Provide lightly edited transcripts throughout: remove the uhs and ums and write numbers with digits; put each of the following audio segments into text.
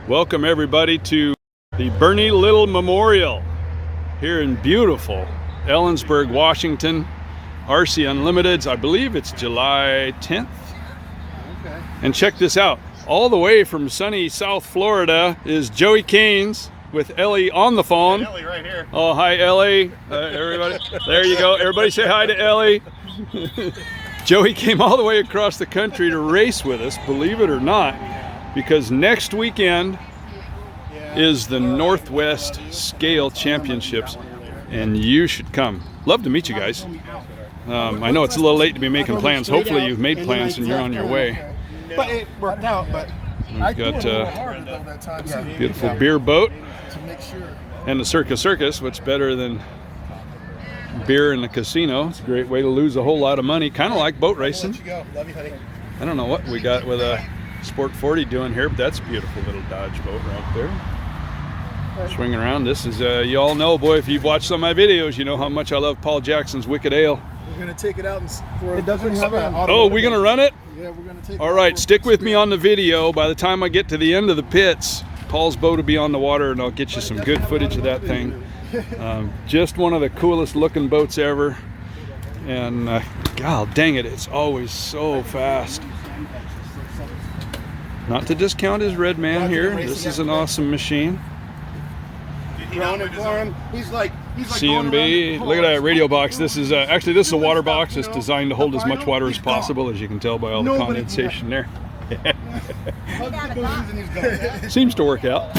Welcome everybody to the Bernie Little Memorial here in beautiful Ellensburg, Washington. RC Unlimited's, I believe it's July 10th. Okay. And check this out. All the way from sunny South Florida is Joey Canes with Ellie on the phone. Hey, Ellie right here. Oh, hi Ellie. Everybody. There you go. Everybody say hi to Ellie. Joey came all the way across the country to race with us, believe it or not, because next weekend is the Northwest Scale Championships, and you should come. Love to meet you guys. I know it's a little late to be making plans. Hopefully you've made plans and you're on your way. But it worked out, but we've got a beautiful beer boat and the Circus Circus. What's better than beer in the casino? It's a great way to lose a whole lot of money, kind of like boat racing. I don't know what we got with a Sport 40 doing here, but that's a beautiful little Dodge boat right there. Swinging around. This is, you all know, boy, if you've watched some of my videos, you know how much I love Paul Jackson's Wicked Ale. We're going to take it out for it doesn't have an Oh, we're going to run it? Yeah, we're going to take it. All right, stick with me on the video. By the time I get to the end of the pits, Paul's boat will be on the water, and I'll get you some good footage of that thing. Just one of the coolest looking boats ever. And, God dang it, it's always so fast. Not to discount his red man here. This is an awesome machine. He's like CMB. Look at that radio box. This is actually this is a water box. It's designed to hold as much water as possible, as you can tell by all the condensation there. Seems to work out.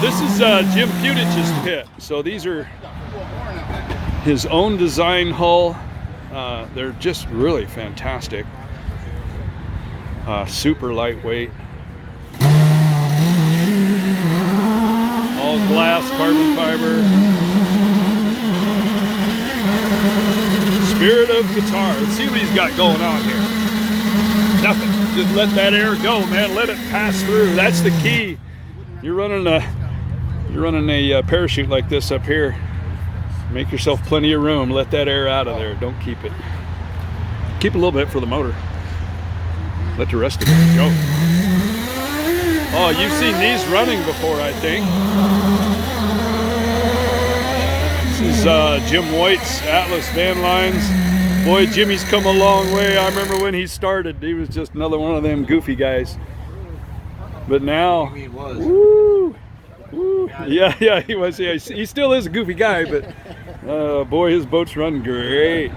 This is Jim Putich's pit. So these are his own design hull. They're just really fantastic. Super lightweight. All glass, carbon fiber. Spirit of guitar. Let's see what he's got going on here. Nothing. Just let that air go, man. Let it pass through. That's the key. You're running a parachute like this up here. Make yourself plenty of room. Let that air out of there. Don't keep it. Keep a little bit for the motor. Let the rest of it go. Oh, you've seen these running before, I think. This is Jim White's Atlas Van Lines. Boy, Jimmy's come a long way. I remember when he started, he was just another one of them goofy guys. But now, woo, woo, yeah, he was. Yeah, he still is a goofy guy, but boy, his boats run great.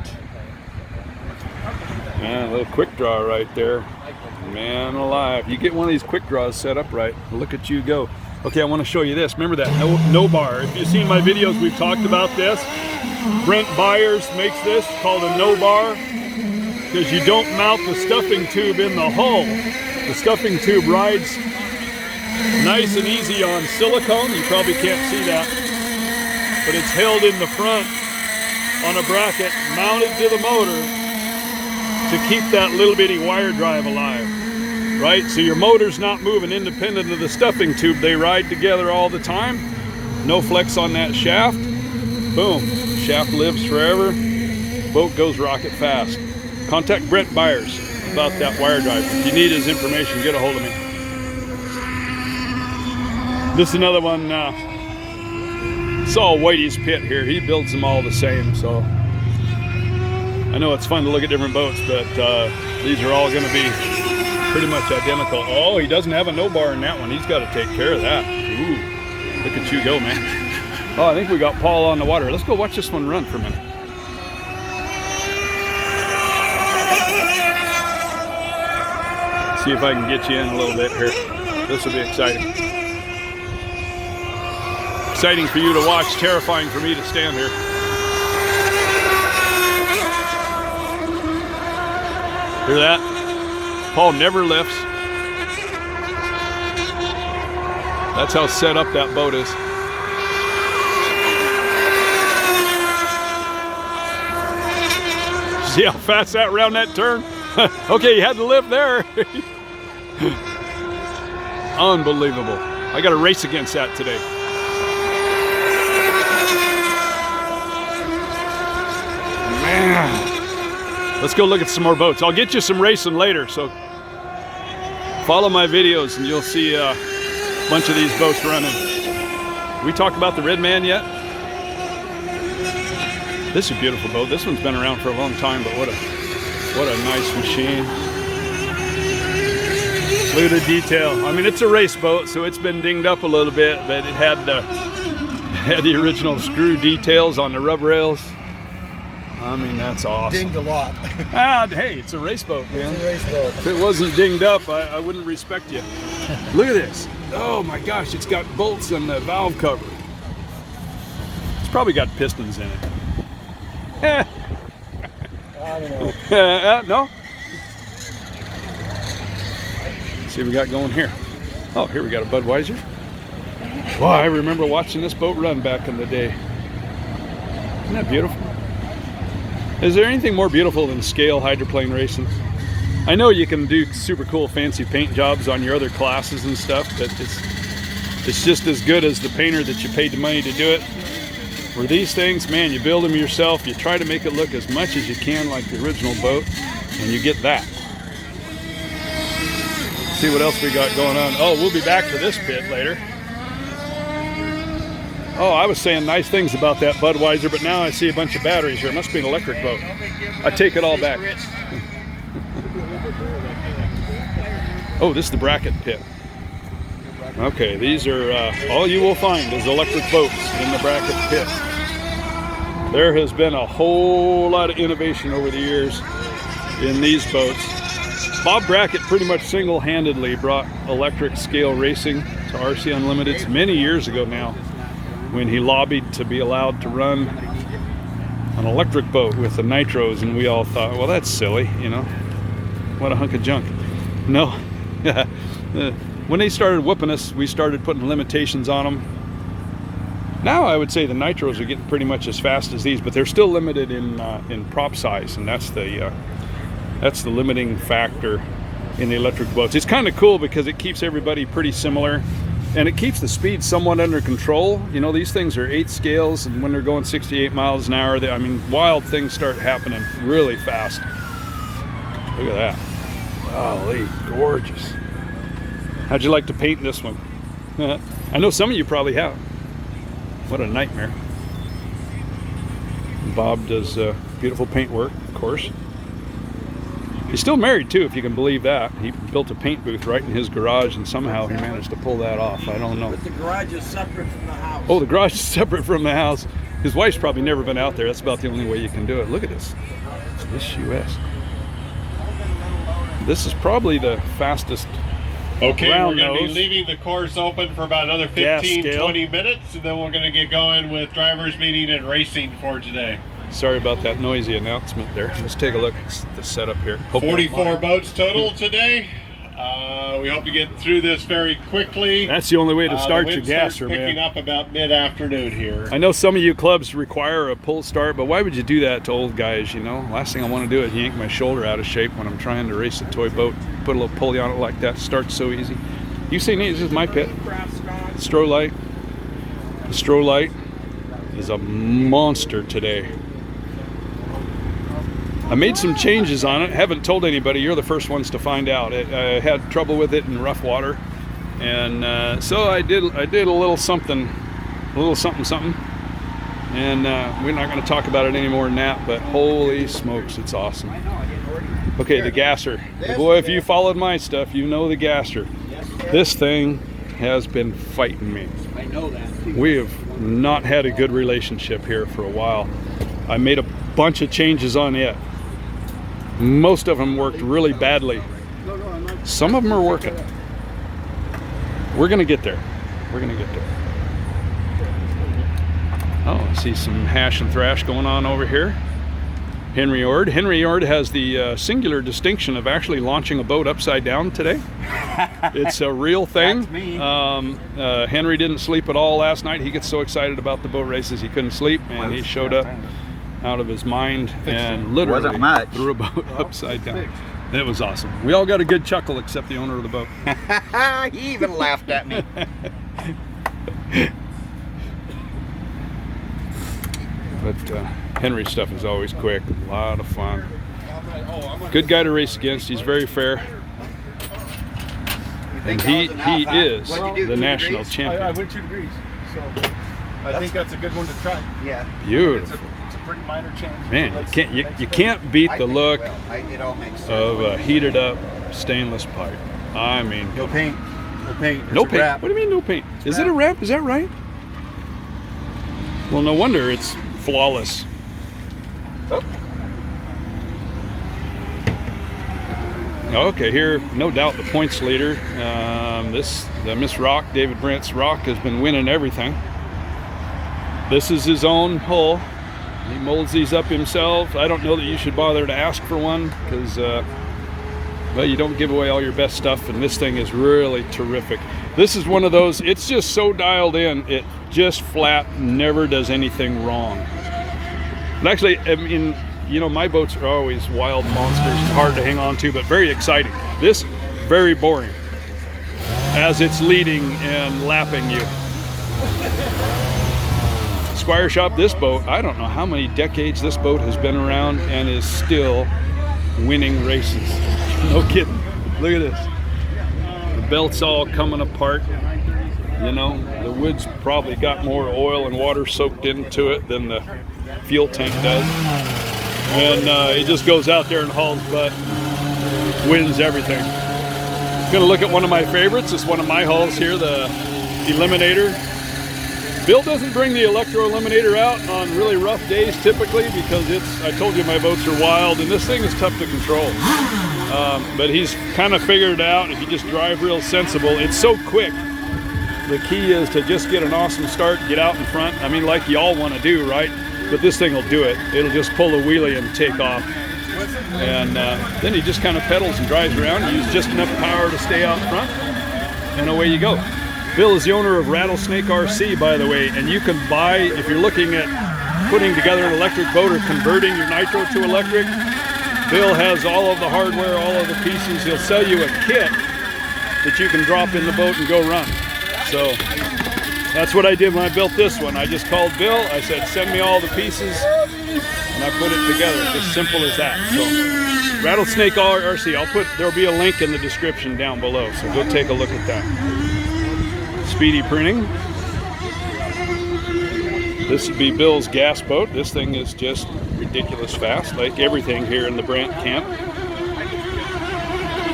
Man, a little quick draw right there. Man alive. You get one of these quick draws set up right, look at you go. Okay, I want to show you this. Remember that no bar. If you've seen my videos, we've talked about this. Brent Byers makes this called a no bar because you don't mount the stuffing tube in the hull. The stuffing tube rides nice and easy on silicone. You probably can't see that, but it's held in the front on a bracket mounted to the motor to keep that little bitty wire drive alive, right? So your motor's not moving independent of the stuffing tube. They ride together all the time. No flex on that shaft. Boom, shaft lives forever. Boat goes rocket fast. Contact Brent Byers about that wire drive. If you need his information, get a hold of me. This is another one. It's all Whiteys Pit here. He builds them all the same, so I know it's fun to look at different boats, but these are all going to be pretty much identical. Oh, he doesn't have a no bar in that one. He's got to take care of that. Ooh, look at you go, man. Oh, I think we got Paul on the water. Let's go watch this one run for a minute. See if I can get you in a little bit here. This will be exciting. Exciting for you to watch, terrifying for me to stand here. Hear that? Paul never lifts. That's how set up that boat is. See how fast that around that turn? Okay, you had to lift there. Unbelievable. I got to race against that today. Man. Let's go look at some more boats. I'll get you some racing later, so Follow my videos and you'll see a bunch of these boats running. We talked about the Red Man yet? This is a beautiful boat. This one's been around for a long time, but what a nice machine. Look at the detail. I mean, it's a race boat, so it's been dinged up a little bit, but it had the original screw details on the rub rails. I mean, that's awesome. Dinged a lot. Hey, it's a race boat, man. It's a race boat. If it wasn't dinged up, I wouldn't respect you. Look at this. Oh my gosh, it's got bolts on the valve cover. It's probably got pistons in it. I don't know. No? Let's see what we got going here. Oh, here we got a Budweiser. Wow, I remember watching this boat run back in the day. Isn't that beautiful? Is there anything more beautiful than scale hydroplane racing? I know you can do super cool fancy paint jobs on your other classes and stuff, but it's just as good as the painter that you paid the money to do it. Where these things, man, you build them yourself, you try to make it look as much as you can like the original boat, and you get that. See what else we got going on. Oh, we'll be back to this pit later. Oh, I was saying nice things about that Budweiser, but now I see a bunch of batteries here. It must be an electric boat. I take it all back. Oh, this is the bracket pit. Okay, these are all you will find is electric boats in the bracket pit. There has been a whole lot of innovation over the years in these boats. Bob Brackett pretty much single-handedly brought electric scale racing to RC Unlimiteds many years ago now, when he lobbied to be allowed to run an electric boat with the nitros, and we all thought, well, that's silly, you know, what a hunk of junk. No. When they started whooping us, we started putting limitations on them. Now I would say the nitros are getting pretty much as fast as these, but they're still limited in prop size, and that's the limiting factor in the electric boats. It's kind of cool because it keeps everybody pretty similar, and it keeps the speed somewhat under control. You know, these things are 8 scales, and when they're going 68 miles an hour, I mean, wild things start happening really fast. Look at that. Golly, gorgeous. How'd you like to paint this one? I know some of you probably have. What a nightmare. Bob does beautiful paint work, of course. He's still married too, if you can believe that. He built a paint booth right in his garage, and somehow he managed to pull that off. I don't know. But the garage is separate from the house. Oh, the garage is separate from the house. His wife's probably never been out there. That's about the only way you can do it. Look at this. This US. This is probably the fastest. Okay, we're going to be nose. leaving the course open for about another 15-20 minutes, and then we're going to get going with drivers meeting and racing for today. Sorry about that noisy announcement there. Let's take a look at the setup here. 44 boats total today. We hope to get through this very quickly. That's the only way to start the your wind starts gasser, picking man. up about mid-afternoon here. I know some of you clubs require a pull start, but why would you do that to old guys, you know? Last thing I want to do is yank my shoulder out of shape when I'm trying to race a toy boat. Put a little pulley on it like that. Starts so easy. You see, Nate, this is my pit. Stroh light. The stroh light is a monster today. I made some changes on it. Haven't told anybody. You're the first ones to find out. I had trouble with it in rough water, and so I did a little something, and we're not going to talk about it any more than that. But holy smokes, it's awesome. Okay, the gasser. Boy, if you followed my stuff, you know the gasser. This thing has been fighting me. I know that. We have not had a good relationship here for a while. I made a bunch of changes on it. Most of them worked really badly. Some of them are working. We're gonna get there. We're gonna get there. Oh, I see some hash and thrash going on over here. Henry Ord. Henry Ord has the singular distinction of actually launching a boat upside down today. It's a real thing. That's me. Henry didn't sleep at all last night. He gets so excited about the boat races he couldn't sleep, and he showed up out of his mind and literally threw a boat upside down. It was awesome. We all got a good chuckle except the owner of the boat. He even laughed at me. But Henry's stuff is always quick, a lot of fun. Good guy to race against. He's very fair. And he is What'd you do, the 2 national degrees? I champion. went 2 degrees, so I think that's a good one to try. Yeah. Beautiful. It's a pretty minor change. Man, Let's- you let's go. can't beat I the think look it will. It all makes sense. of a heated up stainless pipe. I mean, No paint. No paint. It's no a paint. wrap. What do you mean no paint? Is it a wrap? Is that right? Well, no wonder it's flawless. Okay, here, no doubt the points leader. The Miss Rock, David Brent's Rock, has been winning everything. This is his own hull. He molds these up himself. I don't know that you should bother to ask for one because, well, you don't give away all your best stuff, and this thing is really terrific. This is one of those, it's just so dialed in, it just flat never does anything wrong. And actually, I mean, you know, my boats are always wild monsters, hard to hang on to, but very exciting. This, very boring, as it's leading and lapping you. Squire Shop, this boat, I don't know how many decades this boat has been around and is still winning races. No kidding. Look at this. The belt's all coming apart. You know, the wood's probably got more oil and water soaked into it than the fuel tank does. And it just goes out there and hauls butt, wins everything. Gonna look at one of my favorites. It's one of my hulls here, the Eliminator. Bill doesn't bring the Electro Eliminator out on really rough days typically because I told you my boats are wild and this thing is tough to control. But he's kind of figured it out. If you just drive real sensible, it's so quick. The key is to just get an awesome start, get out in front. I mean, like y'all want to do, right? But this thing will do it. It'll just pull a wheelie and take off. And then he just kind of pedals and drives around, use just enough power to stay out front, and away you go. Bill is the owner of Rattlesnake RC, by the way, and you can buy, if you're looking at putting together an electric boat or converting your nitro to electric, Bill has all of the hardware, all of the pieces. He'll sell you a kit that you can drop in the boat and go run. So that's what I did when I built this one. I just called Bill, I said, send me all the pieces, and I put it together. As simple as that. So Rattlesnake RC, there'll be a link in the description down below, so go take a look at that. Speedy printing. This would be Bill's gas boat. This thing is just ridiculous fast, like everything here in the Brant camp.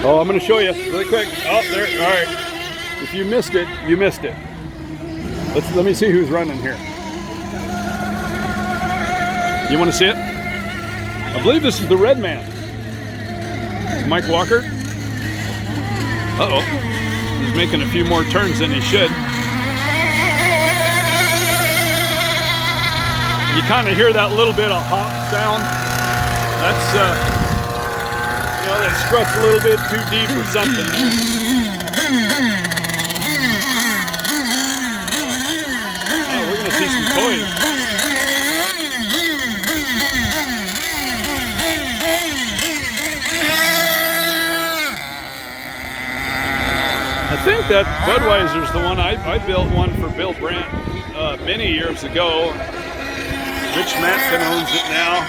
Oh, I'm going to show you really quick. Oh, there. All right. If you missed it, you missed it. Let me see who's running here. You want to see it? I believe this is the red man. Mike Walker. Uh-oh. He's making a few more turns than he should. You kind of hear that little bit of hop sound. That's, you know, that struts a little bit too deep or something. Oh, we're going to see some toys. I think that Budweiser's the one. I built one for Bill Brant many years ago. Rich Matson owns it now.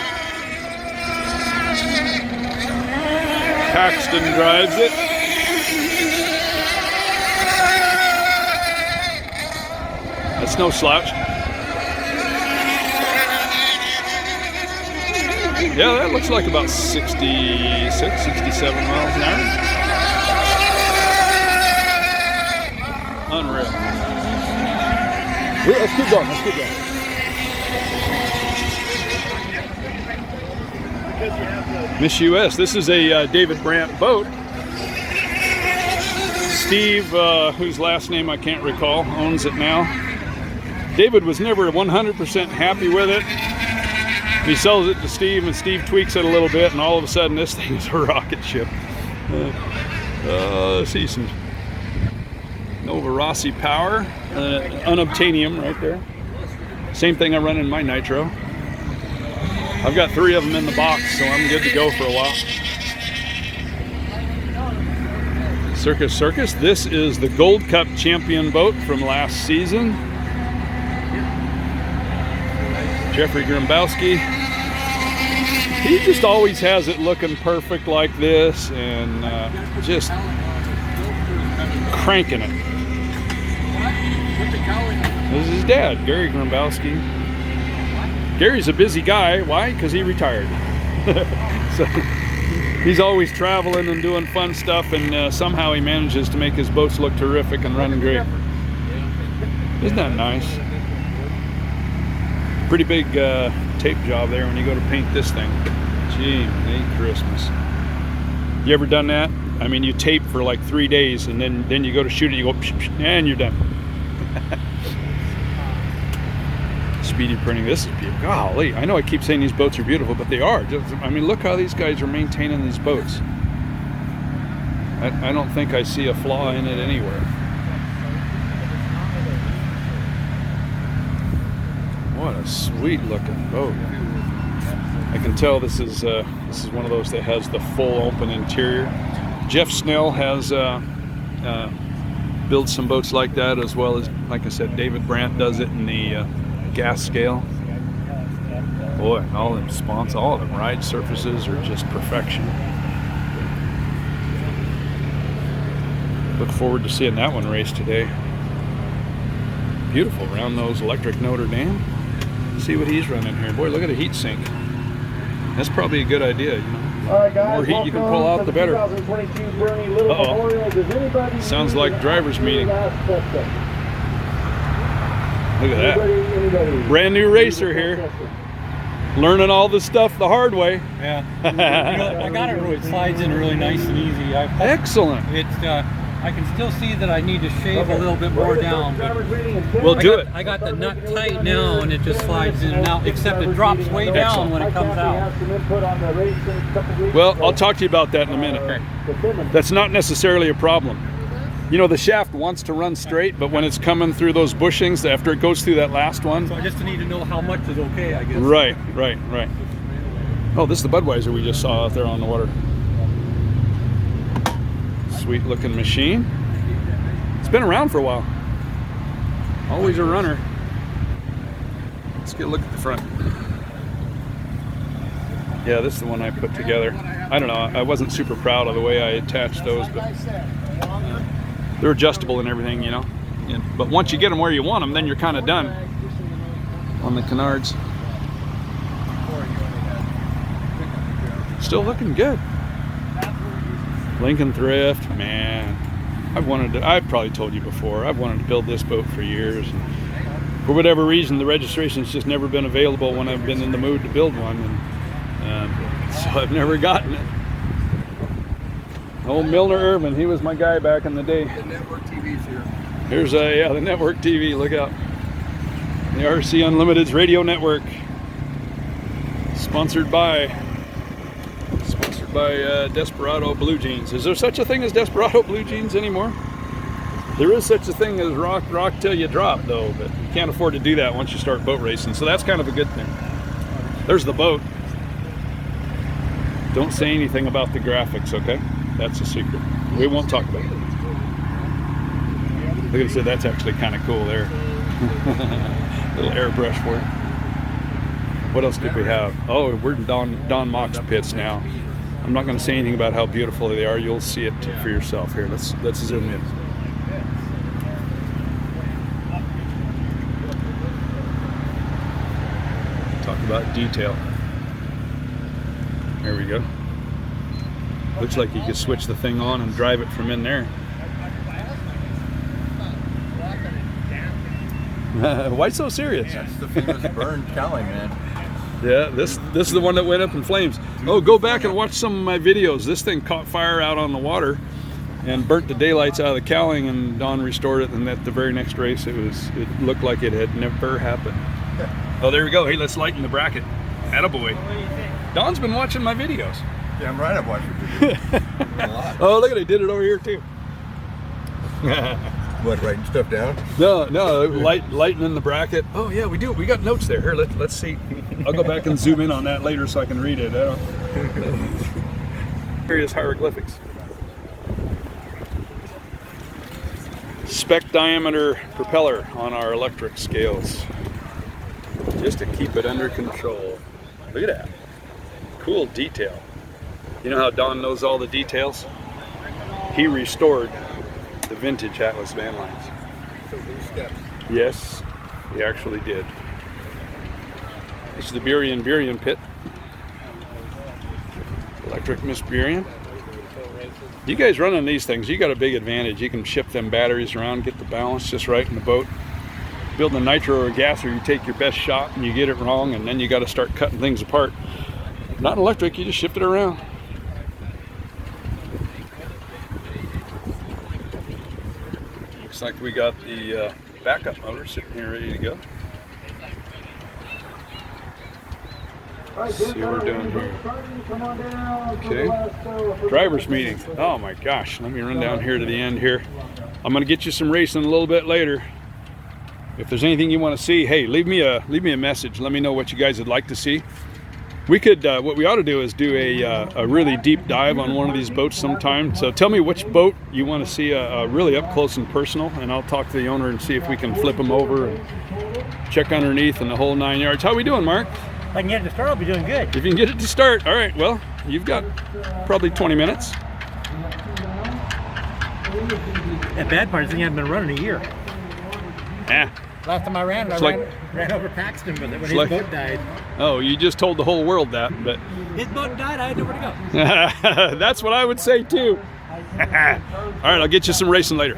Paxton drives it. That's no slouch. Yeah, that looks like about 66, 67 miles an hour. Unreal. Let's keep going. Let's keep going. Miss US. This is a David Brant boat. Steve, whose last name I can't recall, owns it now. David was never 100% happy with it. He sells it to Steve, and Steve tweaks it a little bit, and all of a sudden this thing is a rocket ship. See some Nova Rossi power, unobtainium right there. Same thing I run in my nitro. I've got 3 of them in the box, so I'm good to go for a while. Circus Circus. This is the Gold Cup champion boat from last season. Jeffrey Grimbowski. He just always has it looking perfect like this, and just cranking it. This is his dad, Gary Grombowski. Gary's a busy guy. Why? Because he retired. So he's always traveling and doing fun stuff, and somehow he manages to make his boats look terrific and run great. Isn't that nice? Pretty big tape job there when you go to paint this thing. Gee, ain't Christmas. You ever done that? I mean, you tape for like 3 days, and then you go to shoot it, you go, psh, psh, and you're done. Speedy printing. This is beautiful. Golly, I know I keep saying these boats are beautiful, but they are. I mean, look how these guys are maintaining these boats. I don't think I see a flaw in it anywhere. What a sweet looking boat. I can tell this is one of those that has the full open interior. Jeff Snell has built some boats like that, as well as, like I said, David Brandt does it in the gas scale. Boy, all them spawns, all of them ride surfaces are just perfection. Look forward to seeing that one race today. Beautiful round nose electric Notre Dame. See what he's running here. Boy, look at the heat sink. That's probably a good idea, you know. All right, guys, the more heat you can pull out, the better. Uh-oh. Sounds like driver's meeting. Look at that. Brand new racer here. Learning all this stuff the hard way. Yeah. I got it really, it slides in really nice and easy. Excellent. I can still see that I need to shave a little bit more down. But We'll do it. I got the nut tight now, and it just slides in and out, except it drops way down when it comes out. Well, I'll talk to you about that in a minute. That's not necessarily a problem. You know, the shaft wants to run straight, but when it's coming through those bushings, after it goes through that last one. So I just need to know how much is okay, I guess. Right. Oh, this is the Budweiser we just saw out there on the water. Sweet looking machine. It's been around for a while. Always a runner. Let's get a look at the front. Yeah, this is the one I put together. I don't know, I wasn't super proud of the way I attached those, but they're adjustable and everything, you know. But once you get them where you want them, then you're kind of done on the canards. Still looking good. Lincoln Thrift, man. I've probably told you before, I've wanted to build this boat for years. And for whatever reason, the registration's just never been available when I've been in the mood to build one. And so I've never gotten it. Old Milner Irvin, he was my guy back in the day. The network TV's here. Here's the network TV, look out. The RC Unlimited's radio network. Sponsored by Desperado Blue Jeans. Is there such a thing as Desperado Blue Jeans anymore? There is such a thing as rock till you drop, though, but you can't afford to do that once you start boat racing, so that's kind of a good thing. There's the boat. Don't say anything about the graphics, okay? That's a secret. We won't talk about it. Look at this, that's actually kind of cool there. Little airbrush work. What else did we have? Oh, we're in Don Mock's pits now. I'm not going to say anything about how beautiful they are. You'll see it for yourself. Here, let's zoom in. Talk about detail. There we go. Looks like you could switch the thing on and drive it from in there. Why so serious? That's the famous burned cowling, man. Yeah, this is the one that went up in flames. Oh, go back and watch some of my videos. This thing caught fire out on the water and burnt the daylights out of the cowling, and Don restored it, and at the very next race it looked like it had never happened. Oh, there we go. Hey, let's lighten the bracket. Attaboy. Don's been watching my videos. Damn right I've watched your videos. A lot. Oh, look at it, I did it over here too. What, writing stuff down? No, lightening the bracket. Oh yeah, we do. We got notes there. Here, let's see. I'll go back and zoom in on that later so I can read it. Various hieroglyphics. Spec diameter propeller on our electric scales, just to keep it under control. Look at that. Cool detail. You know how Don knows all the details? He restored the vintage Atlas van lines. Yes, he actually did. This is the Burian Pit. Electric Miss Burian. You guys running these things, you got a big advantage. You can shift them batteries around, get the balance just right in the boat. Building a nitro or a gasser, you take your best shot and you get it wrong, and then you got to start cutting things apart. Not electric, you just shift it around. Looks like we got the backup motor sitting here ready to go. Let's see what we're doing here. Okay. Driver's meeting. Oh my gosh. Let me run down here to the end here. I'm going to get you some racing a little bit later. If there's anything you want to see, hey, leave me a message. Let me know what you guys would like to see. We could, what we ought to do is do a really deep dive on one of these boats sometime. So tell me which boat you want to see really up close and personal, and I'll talk to the owner and see if we can flip them over and check underneath and the whole 9 yards. How we doing, Mark? If I can get it to start, I'll be doing good. If you can get it to start. All right, well, you've got probably 20 minutes. The bad part is I haven't been running a year. Yeah. Last time I ran, ran over Paxton with it when his boat died. Oh, you just told the whole world that, but... His boat died, I had nowhere to go. That's what I would say, too. All right, I'll get you some racing later.